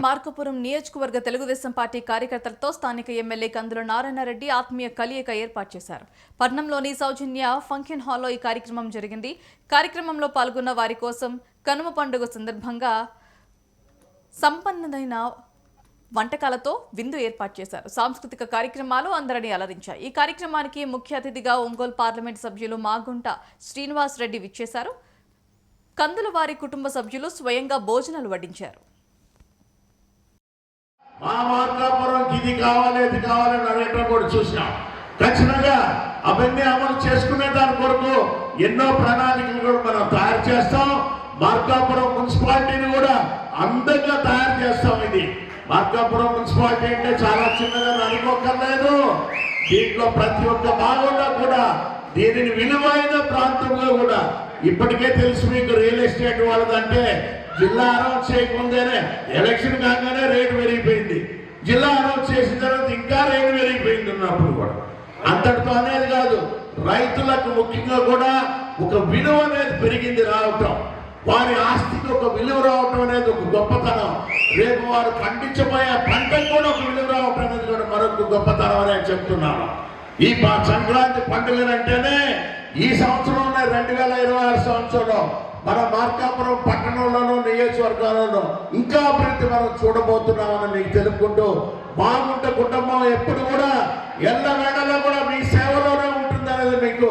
మార్కాపురం నియోజకవర్గ తెలుగుదేశం పార్టీ కార్యకర్తలతో స్థానిక ఎమ్మెల్యే కందుల నారాయణరెడ్డి ఆత్మీయ కలయిక ఏర్పాటు చేశారు. పట్నంలోని సౌజన్య ఫంక్షన్ హాల్లో ఈ కార్యక్రమం జరిగింది. కార్యక్రమంలో పాల్గొన్న వారి కోసం కనుమ పండుగ సందర్భంగా సంపన్నమైన వంటకాలతో విందు ఏర్పాటు చేశారు. సాంస్కృతిక కార్యక్రమాలు అందరినీ అలరించాయి. ఈ కార్యక్రమానికి ముఖ్య అతిథిగా ఒంగోలు పార్లమెంట్ సభ్యులు మాగుంట శ్రీనివాస్ రెడ్డి విచ్చేశారు. కందుల వారి కుటుంబ సభ్యులు స్వయంగా భోజనాలు వడ్డించారు. మా మార్కాపురంకి ఇది కావాలి అది కావాలని అడగటం కూడా చూసినాం. ఖచ్చితంగా అవన్నీ అమలు చేసుకునే దాని కొరకు ఎన్నో ప్రణాళికలు కూడా మనం తయారు చేస్తాం. మార్కాపురం మున్సిపాలిటీని కూడా అందంగా తయారు చేస్తాం. ఇది మార్కాపురం మున్సిపాలిటీ అంటే చాలా చిన్నగా అనుకోకర్లేదు. దీంట్లో ప్రతి ఒక్క భాగంలో కూడా దీనిని విలువైన ప్రాంతంలో కూడా ఇప్పటికే తెలుసు మీకు రియల్ ఎస్టేట్ వాళ్ళదంటే జిల్లా అనౌన్స్ చేయకముందేనే ఎలక్షన్ కాగానే రేటు పెరిగిపోయింది. జిల్లా అనౌన్స్ చేసిన తర్వాత ఇంకా రేటు పెరిగిపోయింది ఉన్నప్పుడు కూడా. అంతటితో అనేది కాదు, రైతులకు ముఖ్యంగా కూడా ఒక విలువ అనేది పెరిగింది రావటం. వారి ఆస్తికి ఒక విలువ రావటం అనేది ఒక గొప్పతనం. రేపు వారు పండించబోయే పంటకు కూడా ఒక విలువ రావటం అనేది కూడా మరొక గొప్పతనం అని చెప్తున్నాను. ఈ సంక్రాంతి పండుగలంటేనే ఈ సంవత్సరంలో 2026 సంవత్సరంలో మన మార్కాపురం పట్టణంలోనూ నియోజకవర్గాలలో ఇంకా అభివృద్ధి మనం చూడబోతున్నామని మీకు తెలుపుకుంటూ, మాగుంట కుటుంబం ఎప్పుడు కూడా ఎల్లవేళలో కూడా మీ సేవలోనే ఉంటుంది అనేది మీకు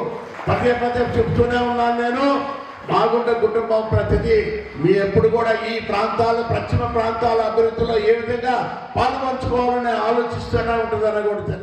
పదే చెప్తూనే ఉన్నాను. నేను మాగుంట కుటుంబం ప్రతిదీ మీ ఎప్పుడు కూడా ఈ ప్రాంతాలు పశ్చిమ ప్రాంతాల అభివృద్ధిలో ఏ విధంగా పాల్పంచుకోవాలని ఆలోచిస్తూనే ఉంటుందని కూడా